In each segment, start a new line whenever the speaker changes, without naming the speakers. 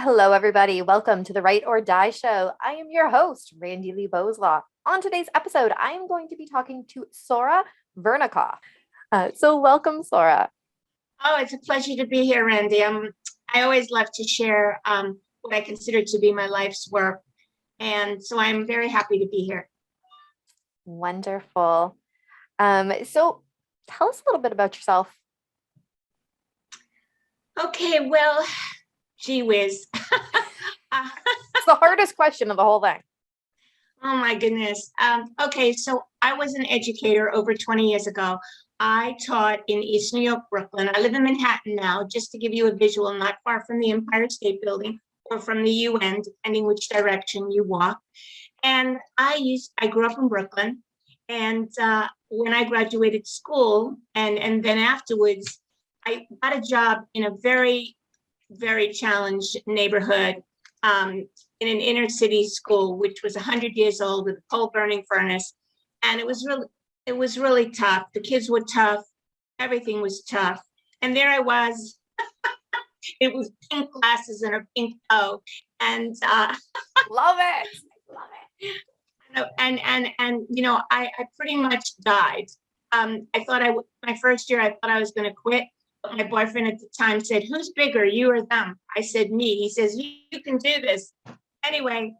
Hello, everybody. Welcome to the Write or Die Show. I am your host, Randi-lee. On today's episode, I am going to be talking to Sora Vernikoff. So welcome, Sora.
Oh, it's a pleasure to be here, Randy. I always love to share what I consider to be my life's work. And so I'm very happy to be here.
Wonderful. So tell us a little bit about yourself.
Okay, well, gee whiz.
It's the hardest question of the whole thing.
Oh, my goodness. Okay, so I was an educator over 20 years ago. I taught in East New York, Brooklyn. I live in Manhattan now, just to give you a visual, not far from the Empire State Building or from the UN, depending which direction you walk. And I grew up in Brooklyn. And when I graduated school and then afterwards, I got a job in a very, very challenged neighborhood in an inner city school, which was 100 years old with a coal burning furnace. And it was really tough. The kids were tough. Everything was tough. And there I was. It was pink glasses and a pink toe. And
Love it. Love it.
And you know, I pretty much died. I thought my first year, I thought I was going to quit. But my boyfriend at the time said, "Who's bigger, you or them?" I said, "Me." He says, you can do this. Anyway,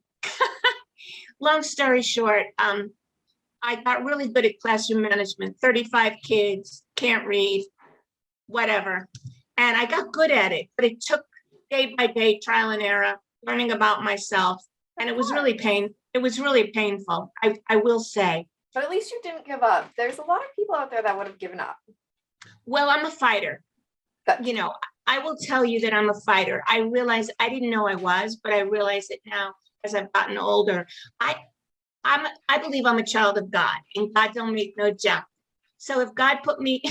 long story short, I got really good at classroom management, 35 kids, can't read, whatever. And I got good at it, but it took day by day trial and error, learning about myself. And it was really painful, I will say.
But at least you didn't give up. There's a lot of people out there that would have given up.
Well, I'm a fighter. You know, I will tell you that I'm a fighter. I realize I didn't know I was, but I realize it now as I've gotten older. I believe I'm a child of God, and God don't make no junk. So if God put me,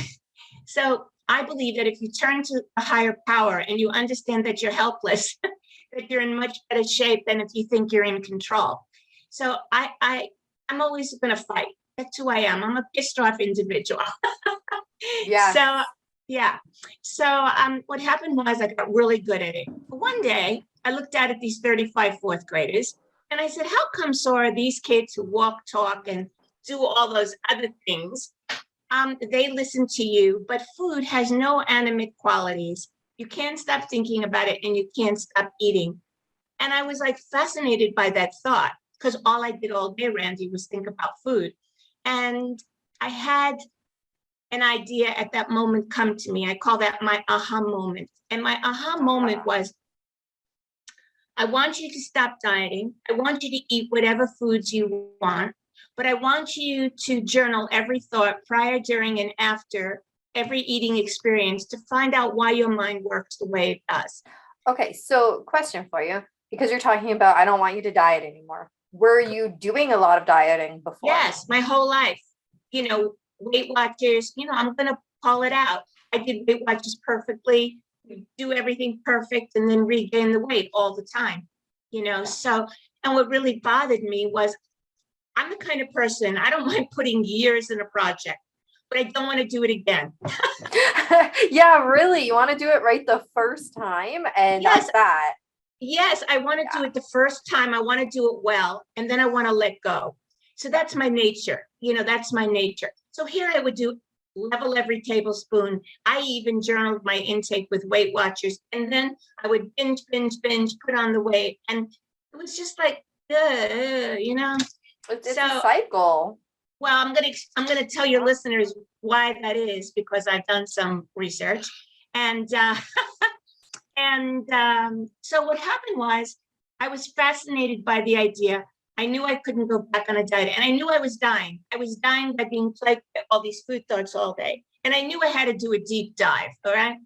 so I believe that if you turn to a higher power and you understand that you're helpless, that you're in much better shape than if you think you're in control. So I'm always going to fight. That's who I am. I'm a pissed off individual.
Yeah.
So yeah. So what happened was I got really good at it. One day I looked out at these 35 fourth graders and I said, how come, Sora, these kids who walk, talk, and do all those other things, they listen to you, but food has no animate qualities. You can't stop thinking about it and you can't stop eating. And I was like fascinated by that thought because all I did all day, Randy, was think about food. And I had an idea at that moment come to me. I call that my aha moment. And my aha moment was, I want you to stop dieting. I want you to eat whatever foods you want, but I want you to journal every thought prior, during, and after every eating experience to find out why your mind works the way it does.
Okay, so question for you, because you're talking about, I don't want you to diet anymore. Were you doing a lot of dieting before?
Yes, my whole life. You know, Weight Watchers, you know, I'm going to call it out. I did Weight Watchers perfectly, do everything perfect, and then regain the weight all the time, you know. So, and what really bothered me was I'm the kind of person, I don't mind putting years in a project, but I don't want to do it again.
Yeah, really. You want to do it right the first time, and
Yes.
that's that.
Yes, I want to do it the first time. I want to do it well, and then I want to let go. So that's my nature. You know, that's my nature. So here I would do level every tablespoon. I even journaled my intake with Weight Watchers, and then I would binge, put on the weight, and it was just like, you know.
It's a cycle.
Well, I'm gonna tell your listeners why that is because I've done some research, and so what happened was I was fascinated by the idea. I knew I couldn't go back on a diet, and I knew I was dying. I was dying by being plagued by all these food thoughts all day, and I knew I had to do a deep dive. All right.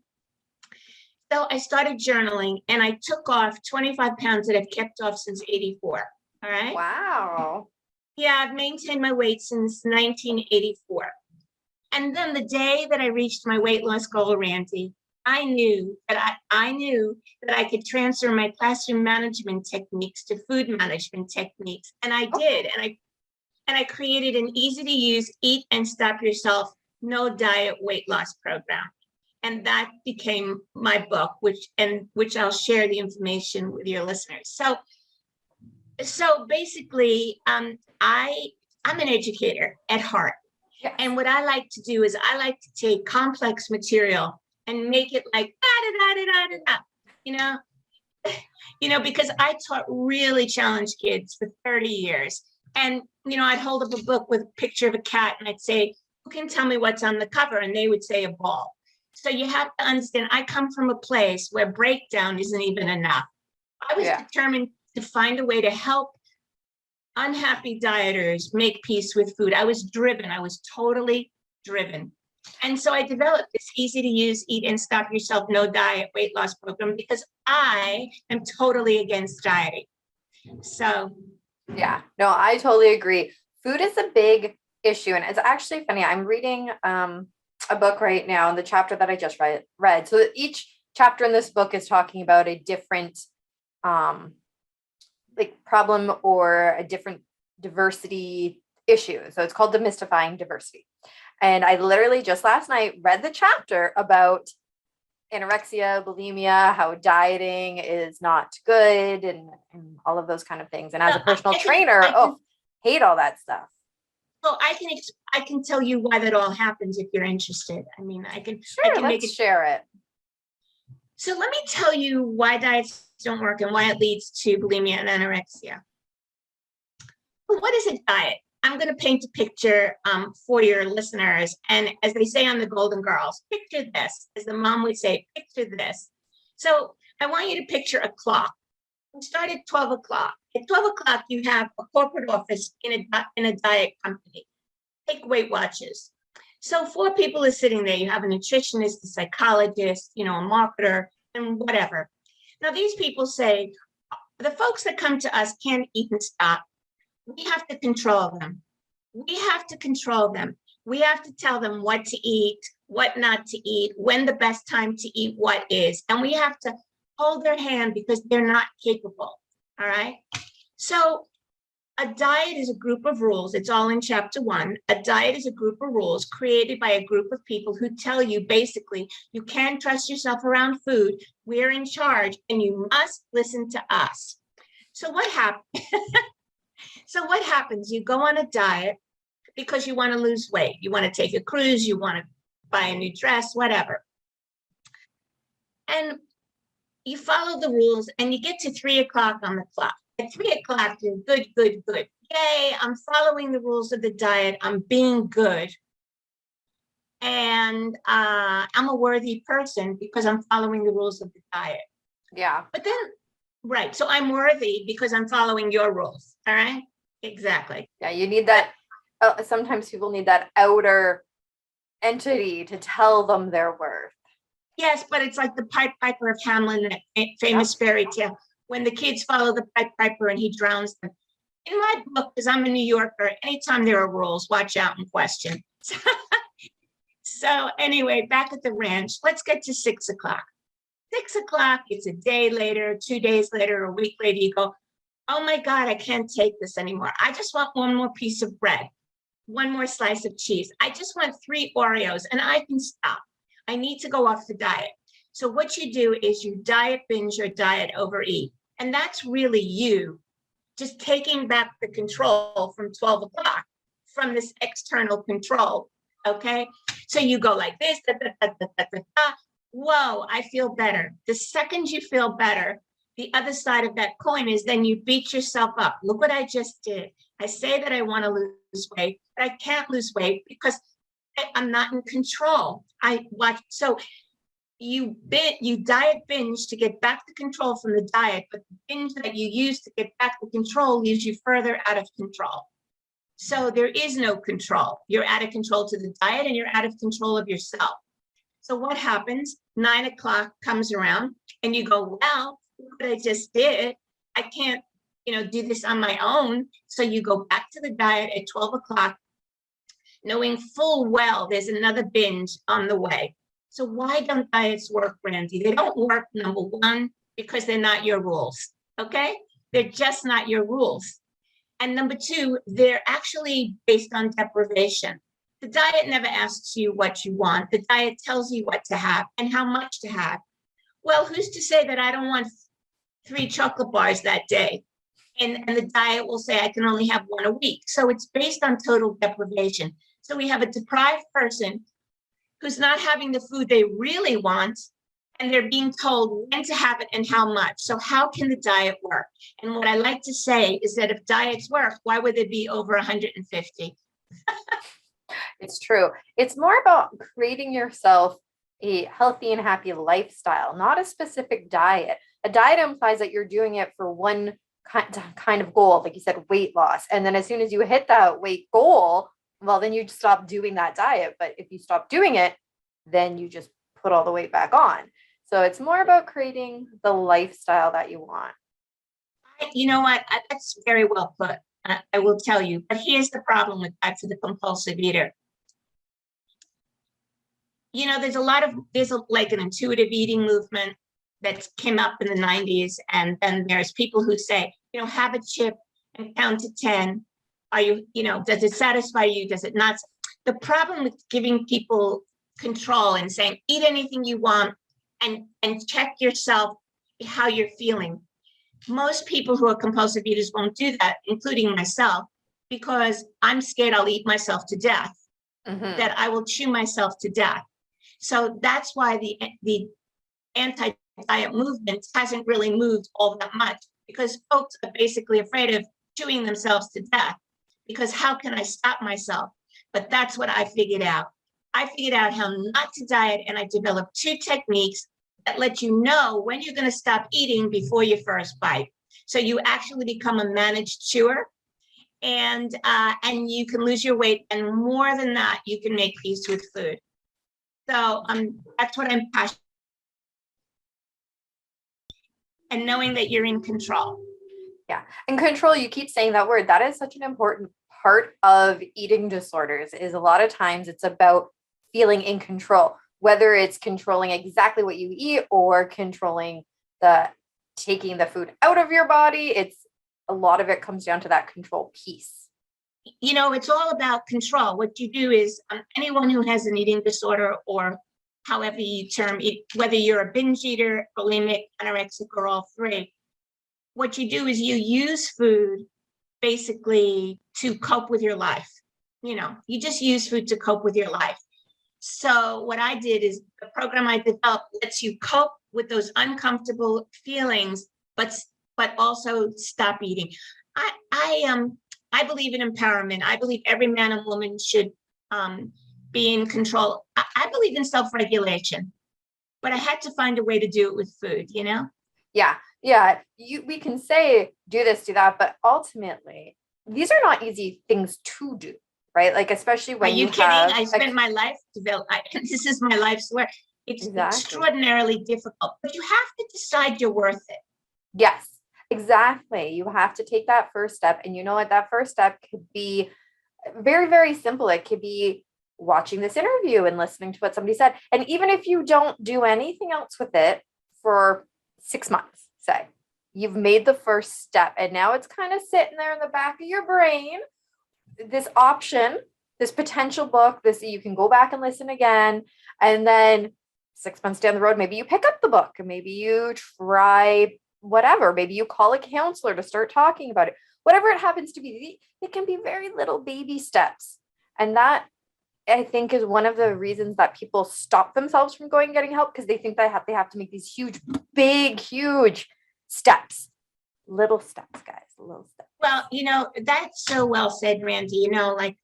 So I started journaling, and I took off 25 pounds that I've kept off since '84. All right.
Wow.
Yeah, I've maintained my weight since 1984. And then the day that I reached my weight loss goal, Randy, I knew that I could transfer my classroom management techniques to food management techniques, and I did. And I created an easy to use eat and stop yourself, no diet weight loss program. And that became my book, which I'll share the information with your listeners. So basically, I'm an educator at heart.
Yes.
And what I like to do is I like to take complex material and make it like da da da da da da, you know, because I taught really challenged kids for 30 years. And, I'd hold up a book with a picture of a cat and I'd say, who can tell me what's on the cover? And they would say a ball. So you have to understand, I come from a place where breakdown isn't even enough. I was determined to find a way to help unhappy dieters make peace with food. I was driven. I was totally driven. And so I developed this easy to use, eat and stop yourself, no diet weight loss program because I am totally against dieting. So.
Yeah, no, I totally agree. Food is a big issue. And it's actually funny. I'm reading a book right now, the chapter that I just read. So each chapter in this book is talking about a different like problem or a different diversity issue. So it's called Demystifying Diversity. And I literally just last night read the chapter about anorexia, bulimia, how dieting is not good and all of those kind of things. And as a personal trainer, hate all that stuff.
Well, I can tell you why that all happens if you're interested. I mean, I can
share it.
So let me tell you why diets don't work and why it leads to bulimia and anorexia. Well, what is a diet? I'm going to paint a picture for your listeners. And as they say on the Golden Girls, picture this. As the mom would say, picture this. So I want you to picture a clock. We start at 12 o'clock. At 12 o'clock, you have a corporate office in a diet company. Take Weight Watchers. So 4 people are sitting there. You have a nutritionist, a psychologist, a marketer, and whatever. Now, these people say, the folks that come to us can't eat and stop. We have to control them. We have to control them. We have to tell them what to eat, what not to eat, when the best time to eat what is. And we have to hold their hand because they're not capable. All right. So a diet is a group of rules. It's all in chapter 1. A diet is a group of rules created by a group of people who tell you basically you can't trust yourself around food. We're in charge and you must listen to us. So what happens? You go on a diet because you want to lose weight. You want to take a cruise. You want to buy a new dress, whatever. And you follow the rules and you get to 3 o'clock on the clock. At 3 o'clock, you're good. Yay, I'm following the rules of the diet. I'm being good. And I'm a worthy person because I'm following the rules of the diet.
Yeah.
But then, right. So I'm worthy because I'm following your rules. All right. Exactly.
Yeah. You need that. Sometimes people need that outer entity to tell them their worth.
Yes, but it's like the Pied Piper of Hamelin, that famous fairy tale. When the kids follow the Pied Piper and he drowns them. In my book, because I'm a New Yorker, anytime there are rules, watch out and question. So anyway, back at the ranch, let's get to 6 o'clock. 6 o'clock, it's a day later, 2 days later, a week later, you go, oh my God, I can't take this anymore. I just want one more piece of bread, one more slice of cheese. I just want 3 Oreos and I can stop. I need to go off the diet. So what you do is you diet binge or diet overeat. And that's really you just taking back the control from 12 o'clock from this external control. Okay. So you go like this. Da, da, da, da, da, da, da. Whoa, I feel better. The second you feel better, the other side of that coin is then you beat yourself up. Look what I just did. I say that I want to lose weight, but I can't lose weight because I'm not in control. I watch. So you diet binge to get back the control from the diet, but the binge that you use to get back the control leaves you further out of control. So there is no control. You're out of control to the diet and you're out of control of yourself. So what happens? 9 o'clock comes around and you go, well, what I just did, I can't, do this on my own. So you go back to the diet at 12 o'clock, knowing full well there's another binge on the way. So why don't diets work, Randy? They don't work, number one, because they're not your rules, okay? They're just not your rules. And number two, they're actually based on deprivation. The diet never asks you what you want. The diet tells you what to have and how much to have. Well, who's to say that I don't want 3 chocolate bars that day? And the diet will say I can only have 1 a week. So it's based on total deprivation. So we have a deprived person who's not having the food they really want, and they're being told when to have it and how much. So how can the diet work? And what I like to say is that if diets work, why would they be over 150?
It's true. It's more about creating yourself a healthy and happy lifestyle, not a specific diet. A diet implies that you're doing it for one kind of goal, like you said, weight loss. And then as soon as you hit that weight goal, well, then you stop doing that diet. But if you stop doing it, then you just put all the weight back on. So it's more about creating the lifestyle that you want.
You know what? That's very well put. I will tell you. But here's the problem with that for the compulsive eater. You know, there's like an intuitive eating movement that came up in the 90s. And then there's people who say, you know, have a chip and count to 10. Are you, you know, does it satisfy you? Does it not? The problem with giving people control and saying, eat anything you want and check yourself how you're feeling. Most people who are compulsive eaters won't do that, including myself, because I'm scared I'll eat myself to death, that I will chew myself to death. So that's why the anti-diet movement hasn't really moved all that much, because folks are basically afraid of chewing themselves to death, because how can I stop myself? But that's what I figured out. I figured out how not to diet, and I developed 2 techniques that let you know when you're going to stop eating before your first bite. So you actually become a managed chewer, and you can lose your weight, and more than that, you can make peace with food. So that's what I'm passionate about. And knowing that you're in control.
Yeah. And control, you keep saying that word. That is such an important part of eating disorders, is a lot of times it's about feeling in control, whether it's controlling exactly what you eat or controlling taking the food out of your body. It's a lot of it comes down to that control piece.
You know, it's all about control. What you do is anyone who has an eating disorder, or however you term it, whether you're a binge eater, bulimic, anorexic, or all 3, what you do is you use food basically to cope with your life. You know, you just use food to cope with your life. So what I did is the program I developed lets you cope with those uncomfortable feelings, but also stop eating. I believe in empowerment. I believe every man and woman should be in control. I believe in self-regulation, but I had to find a way to do it with food, you know?
Yeah. We can say do this, do that, but ultimately these are not easy things to do, right? Like, especially when
are you kidding? I spent my life this is my life's work. It's extraordinarily difficult, but you have to decide you're worth it.
Yes, exactly. You have to take that first step. And you know what? That first step could be very, very simple. It could be watching this interview and listening to what somebody said. And even if you don't do anything else with it for 6 months, say, you've made the first step, and now it's kind of sitting there in the back of your brain. This option, this potential book, you can go back and listen again. And then 6 months down the road, maybe you pick up the book, and maybe you try whatever. Maybe you call a counselor to start talking about it. Whatever it happens to be, it can be very little baby steps. And that, I think, is one of the reasons that people stop themselves from going and getting help, because they think they have to make these huge steps. Little steps, guys, little steps.
Well, you know, that's so well said, Randy. You know, like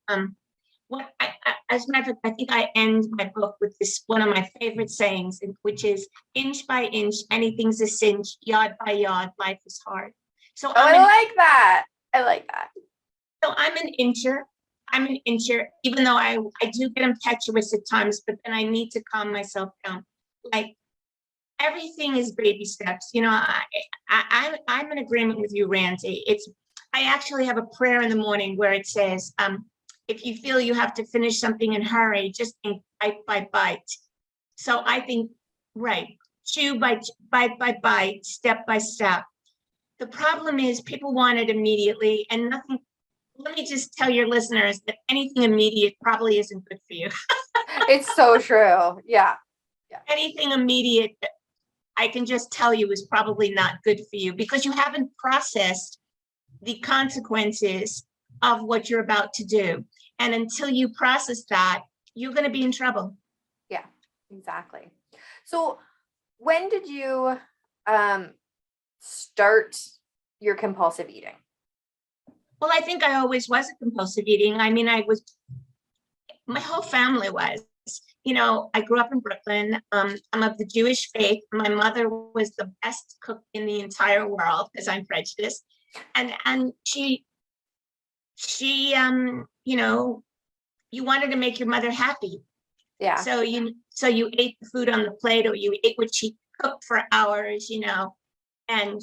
as a matter of fact, I think I end my book with this, one of my favorite sayings, which is, inch by inch, anything's a cinch, yard by yard, life is hard. So
I like that.
So I'm an incher, even though I do get impetuous at times, but then I need to calm myself down. Like, everything is baby steps. You know, I'm in agreement with you, Randy. I actually have a prayer in the morning where it says, if you feel you have to finish something in a hurry, just think bite by bite. So I think, right, chew by bite by bite, step by step. The problem is people want it immediately, and let me just tell your listeners that anything immediate probably isn't good for you.
It's so true. Yeah.
Anything immediate, I can just tell you, is probably not good for you because you haven't processed the consequences of what you're about to do. And until you process that, you're going to be in trouble.
Yeah, exactly. So when did you start your compulsive eating?
Well, I think I always was a compulsive eating. I mean, my whole family was. You know, I grew up in Brooklyn. I'm of the Jewish faith. My mother was the best cook in the entire world because I'm prejudiced. And she, you know, you wanted to make your mother happy.
Yeah.
So you ate the food on the plate, or you ate what she cooked for hours, you know, and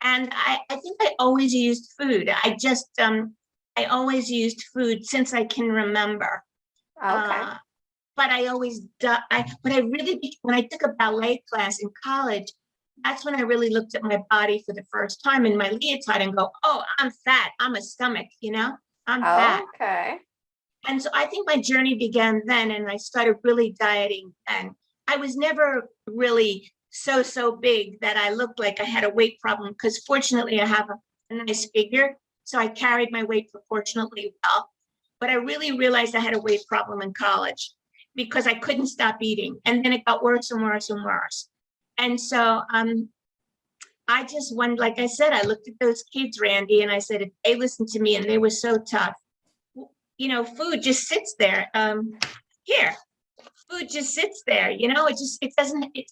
I think I always used food. I always used food since I can remember.
Okay.
But I always, when I took a ballet class in college, that's when I really looked at my body for the first time in my leotard and go, oh, I'm fat. I'm a stomach, you know, I'm fat.
Okay.
And so I think my journey began then, and I started really dieting then. I was never really so big that I looked like I had a weight problem because fortunately I have a nice figure. So I carried my weight proportionately well. But I really realized I had a weight problem in college because I couldn't stop eating. And then it got worse and worse and worse. And so I just went, like I said, I looked at those kids, Randy, and I said, if they listened to me and they were so tough, you know, food just sits there. Here, food just sits there, you know, it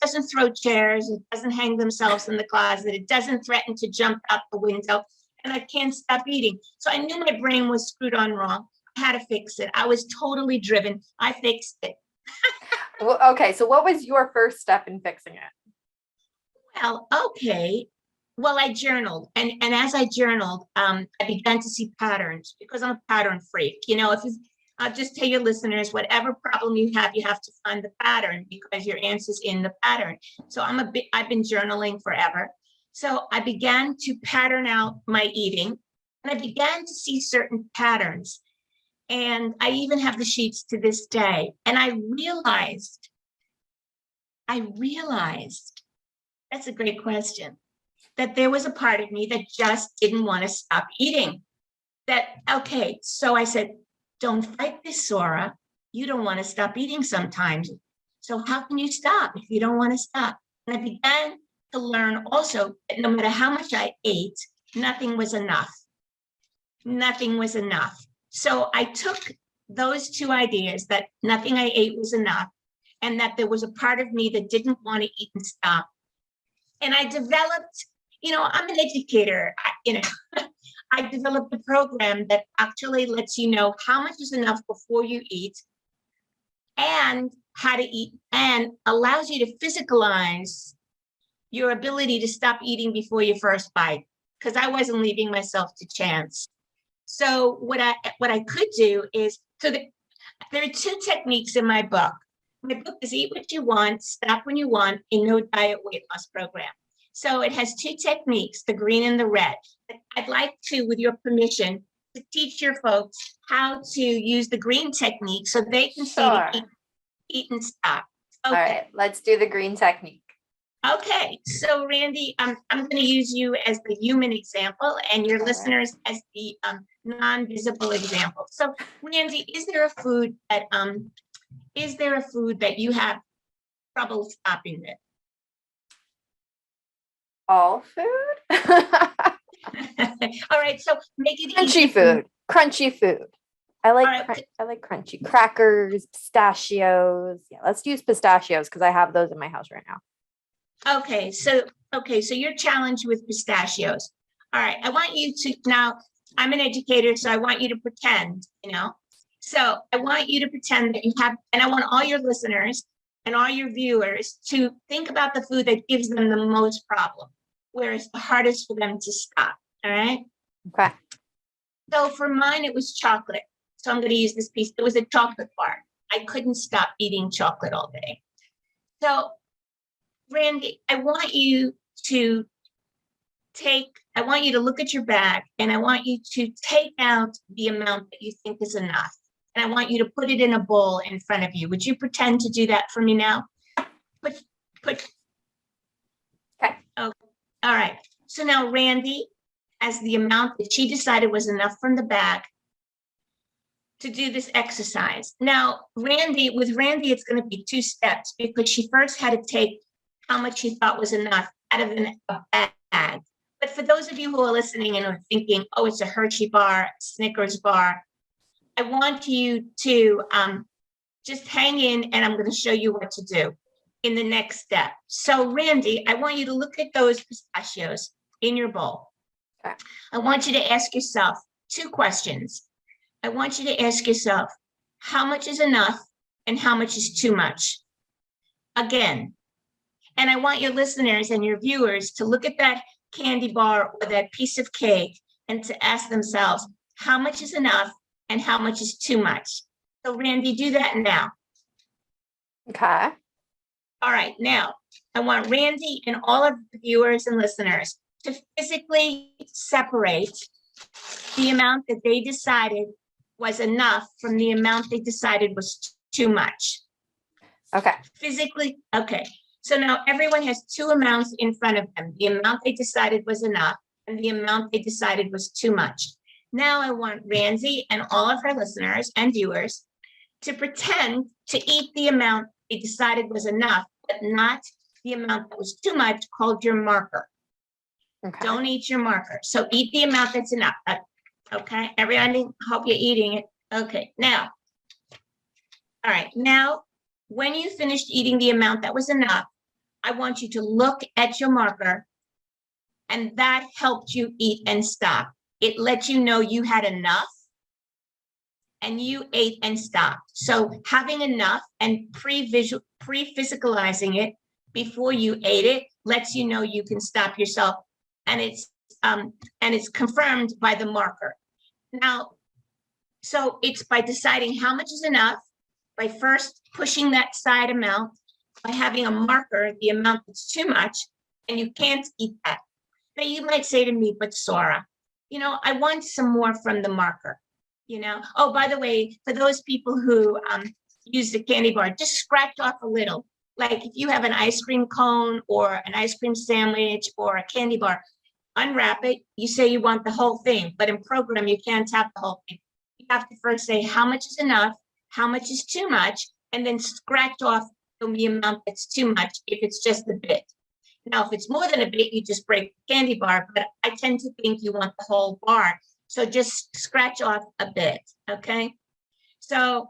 doesn't throw chairs, it doesn't hang themselves in the closet, it doesn't threaten to jump out the window, and I can't stop eating. So I knew my brain was screwed on wrong. I had to fix it. I was totally driven. I fixed it.
Well, okay. So what was your first step in fixing it?
Well, okay. Well, I journaled, and as I journaled, I began to see patterns because I'm a pattern freak. You know, I'll just tell your listeners, whatever problem you have to find the pattern because your answer's in the pattern. So I've been journaling forever. So I began to pattern out my eating, and I began to see certain patterns. And I even have the sheets to this day. And I realized, that's a great question, that there was a part of me that just didn't want to stop eating. Okay, so I said, don't fight this, Sora. You don't want to stop eating sometimes. So how can you stop if you don't want to stop? And I began to learn also that no matter how much I ate, nothing was enough. Nothing was enough. So I took those two ideas, that nothing I ate was enough, and that there was a part of me that didn't want to eat and stop. And I developed, you know, I'm an educator, I developed a program that actually lets you know how much is enough before you eat and how to eat, and allows you to physicalize your ability to stop eating before your first bite, because I wasn't leaving myself to chance. So what I could do is, there are two techniques in my book. My book is Eat What You Want, Stop When You Want, a No Diet Weight Loss Program. So it has two techniques, the green and the red. I'd like to, with your permission, to teach your folks how to use the green technique so they can see the eat and stop. Okay.
All right, let's do the green technique.
Okay, so Randy, I'm going to use you as the human example and your listeners as the non-visible example. So Randy, is there a food that you have trouble stopping with?
All food?
All right, so make it
Crunchy
easy.
food. Crunchy food. I like
Right.
I like crunchy crackers, pistachios. Yeah, let's use pistachios because I have those in my house right now.
Okay, so you're challenged with pistachios. All right, I want you to, now I'm an educator, so I want you to pretend, you know. So I want you to pretend that you have, and I want all your listeners and all your viewers to think about the food that gives them the most problem, where it's the hardest for them to stop. All right.
Okay.
So for mine, it was chocolate. So I'm going to use this piece. It was a chocolate bar. I couldn't stop eating chocolate all day. So Randy, I want you to I want you to look at your bag and I want you to take out the amount that you think is enough. And I want you to put it in a bowl in front of you. Would you pretend to do that for me now? Put.
Okay.
Oh, all right. So now Randi has the amount that she decided was enough from the bag to do this exercise. Now, with Randi, it's going to be 2 steps because she first had to take how much she thought was enough out of a bag. But for those of you who are listening and are thinking, oh, it's a Hershey bar, Snickers bar, I want you to just hang in and I'm going to show you what to do in the next step. So Randi, I want you to look at those pistachios in your bowl.
Okay.
I want you to ask yourself 2 questions. I want you to ask yourself, how much is enough and how much is too much? Again, and I want your listeners and your viewers to look at that candy bar or that piece of cake and to ask themselves, how much is enough and how much is too much? So Randi, do that now.
Okay.
All right, now I want Randi and all of the viewers and listeners to physically separate the amount that they decided was enough from the amount they decided was too much.
Okay.
Physically, okay. So now everyone has 2 amounts in front of them. The amount they decided was enough and the amount they decided was too much. Now I want Randi and all of her listeners and viewers to pretend to eat the amount they decided was enough, but not the amount that was too much, called your marker.
Okay.
Don't eat your marker. So eat the amount that's enough. Okay, everybody, hope you're eating it. Okay, now, all right, now, when you finished eating the amount that was enough, I want you to look at your marker, and that helped you eat and stop. It let you know you had enough, and you ate and stopped. So having enough and pre-physicalizing it before you ate it lets you know you can stop yourself, and it's confirmed by the marker. Now, so it's by deciding how much is enough, by first pushing that side amount, by having a marker, the amount that's too much, and you can't eat that. Now you might say to me, but Sora, I want some more from the marker, Oh, by the way, for those people who use the candy bar, just scratch off a little. Like if you have an ice cream cone or an ice cream sandwich or a candy bar, unwrap it, you say you want the whole thing, but in program, you can't have the whole thing. You have to first say how much is enough, how much is too much, and then scratch off the amount that's too much if it's just a bit. Now, if it's more than a bit, you just break the candy bar, but I tend to think you want the whole bar. So just scratch off a bit, okay? So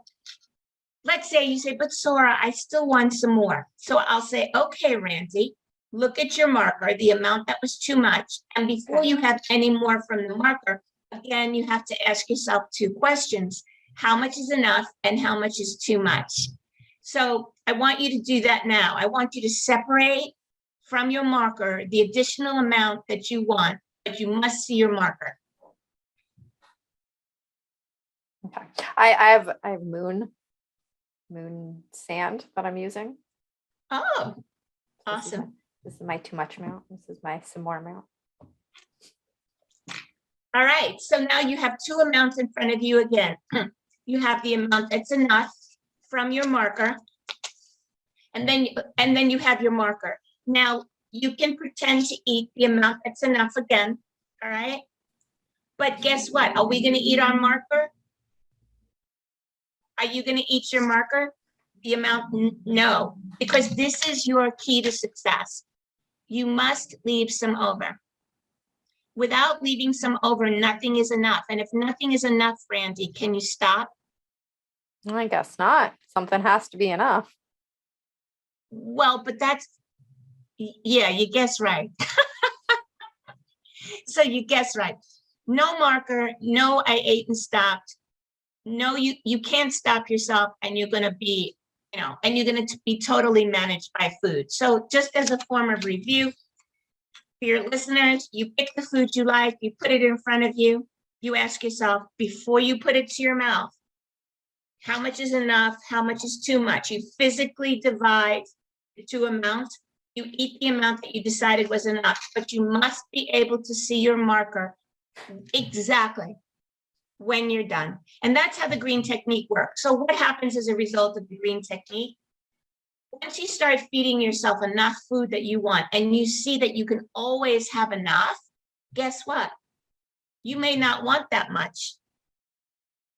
let's say you say, but Sora, I still want some more. So I'll say, okay, Randi, look at your marker, the amount that was too much. And before you have any more from the marker, again, you have to ask yourself 2 questions. How much is enough and how much is too much? So I want you to do that now. I want you to separate from your marker the additional amount that you want, but you must see your marker.
Okay. I have moon sand that I'm using.
Oh, awesome.
This is my too much amount. This is my some more amount.
All right. So now you have 2 amounts in front of you again. You have the amount that's enough from your marker. And then you have your marker. Now you can pretend to eat the amount that's enough again. All right. But guess what? Are we going to eat our marker? Are you going to eat your marker? The amount? No, because this is your key to success. You must leave some over. Without leaving some over, nothing is enough. And if nothing is enough, Randi, can you stop?
I guess not. Something has to be enough.
Well, but yeah, you guess right. So you guess right. No marker, no, I ate and stopped. No, you can't stop yourself, and you're going to be, and you're going to be totally managed by food. So just as a form of review, for your listeners, you pick the food you like, you put it in front of you, you ask yourself, before you put it to your mouth, how much is enough, how much is too much? You physically divide the 2 amounts, You eat the amount that you decided was enough, but you must be able to see your marker exactly when you're done. And that's how the green technique works. So what happens as a result of the green technique? Once you start feeding yourself enough food that you want, and you see that you can always have enough, guess what? You may not want that much.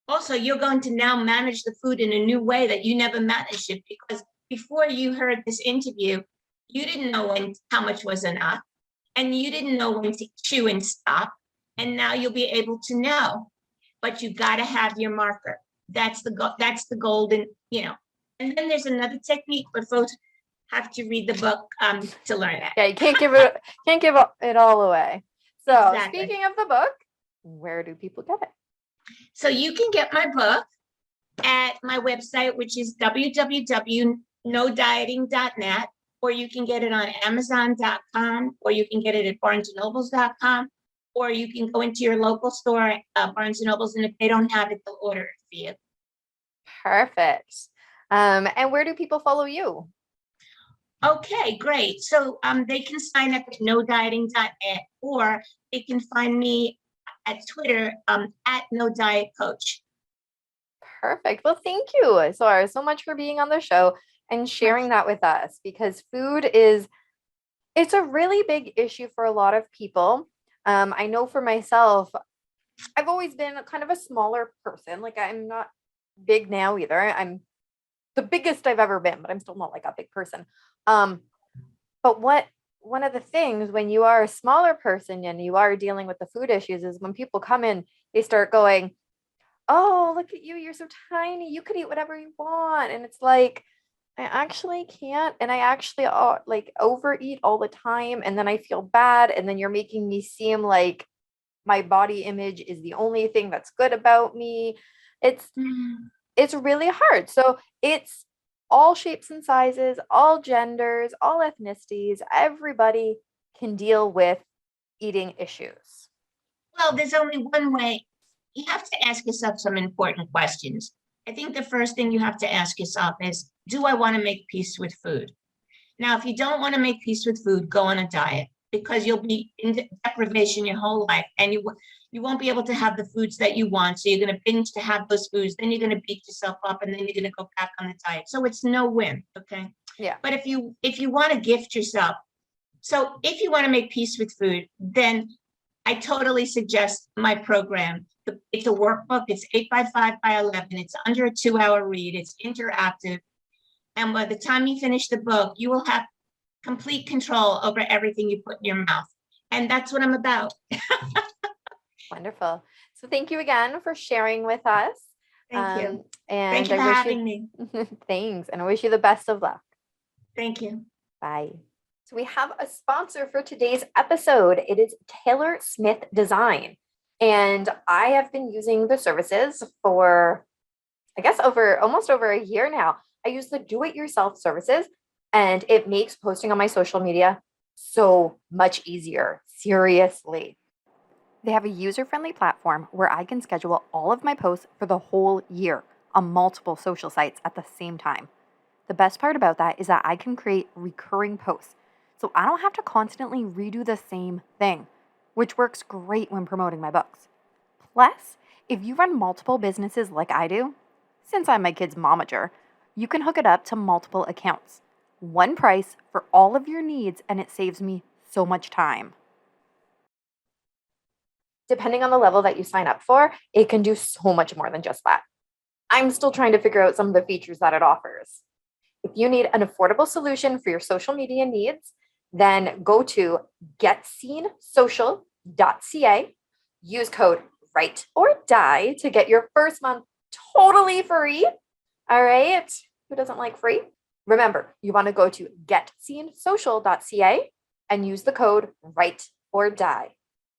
Also, you're going to now manage the food in a new way that you never managed it, because before you heard this interview, you didn't know how much was enough, and you didn't know when to chew and stop. And now you'll be able to know, but you got to have your marker. That's the golden, And then there's another technique, but folks have to read the book to learn that.
Yeah, you can't give it all away. So
Exactly.
Speaking of the book, where do people get it?
So you can get my book at my website, which is www.nodieting.net, or you can get it on Amazon.com, or you can get it at BarnesandNobles.com, or you can go into your local store, Barnes and Nobles, and if they don't have it, they'll order it for you.
Perfect. And where do people follow you?
Okay, great. So they can sign up at nodieting.net, or they can find me at Twitter at NoDietCoach.
Perfect. Well, thank you, Sora, so much for being on the show and sharing that with us, because it's a really big issue for a lot of people. I know for myself, I've always been kind of a smaller person. Like, I'm not big now either. I'm the biggest I've ever been, but I'm still not like a big person. But one of the things when you are a smaller person and you are dealing with the food issues is when people come in, they start going, "Oh, look at you, you're so tiny. You could eat whatever you want." And it's like, I actually can't. And I actually like overeat all the time. And then I feel bad. And then you're making me seem like my body image is the only thing that's good about me. It's really hard. So it's all shapes and sizes, all genders, all ethnicities. Everybody can deal with eating issues.
Well, there's only one way. You have to ask yourself some important questions. I think the first thing you have to ask yourself is, do I want to make peace with food? Now, if you don't want to make peace with food, go on a diet, because you'll be in deprivation your whole life, and you won't be able to have the foods that you want. So you're going to binge to have those foods, then you're going to beat yourself up, and then you're going to go back on the diet. So it's no win, okay?
Yeah.
But if you want to gift yourself, so if you want to make peace with food, then I totally suggest my program. It's a workbook. It's 8x5x11. It's under a 2-hour read. It's interactive. And by the time you finish the book, you will have complete control over everything you put in your mouth. And that's what I'm about.
Wonderful. So thank you again for sharing with us.
Thank you.
And
Thank you for having me.
Thanks. And I wish you the best of luck.
Thank you.
Bye. So we have a sponsor for today's episode. It is Taylor Smith Design. And I have been using the services for, I guess, almost over a year now. I use the do-it-yourself services, and it makes posting on my social media so much easier. Seriously. They have a user-friendly platform where I can schedule all of my posts for the whole year on multiple social sites at the same time. The best part about that is that I can create recurring posts, so I don't have to constantly redo the same thing, which works great when promoting my books. Plus, if you run multiple businesses like I do, since I'm my kid's momager, you can hook it up to multiple accounts. One price for all of your needs, and it saves me so much time. Depending on the level that you sign up for, it can do so much more than just that. I'm still trying to figure out some of the features that it offers. If you need an affordable solution for your social media needs, then go to getseensocial.ca, use code WRITEORDIE to get your first month totally free. All right. Who doesn't like free? Remember, you want to go to getseensocial.ca and use the code WRITEORDIE.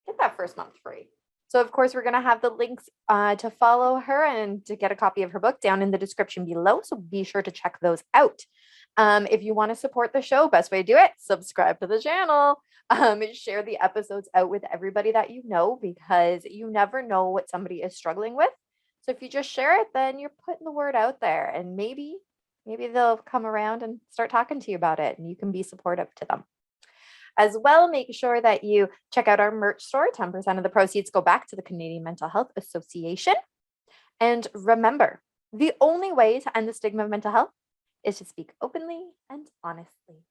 Get that first month free. So, of course, we're going to have the links to follow her and to get a copy of her book down in the description below. So be sure to check those out. If you want to support the show, best way to do it, subscribe to the channel. Share the episodes out with everybody that you know, because you never know what somebody is struggling with. So if you just share it, then you're putting the word out there, and maybe maybe they'll come around and start talking to you about it, and you can be supportive to them. As well, make sure that you check out our merch store. 10% of the proceeds go back to the Canadian Mental Health Association. And remember, the only way to end the stigma of mental health is to speak openly and honestly.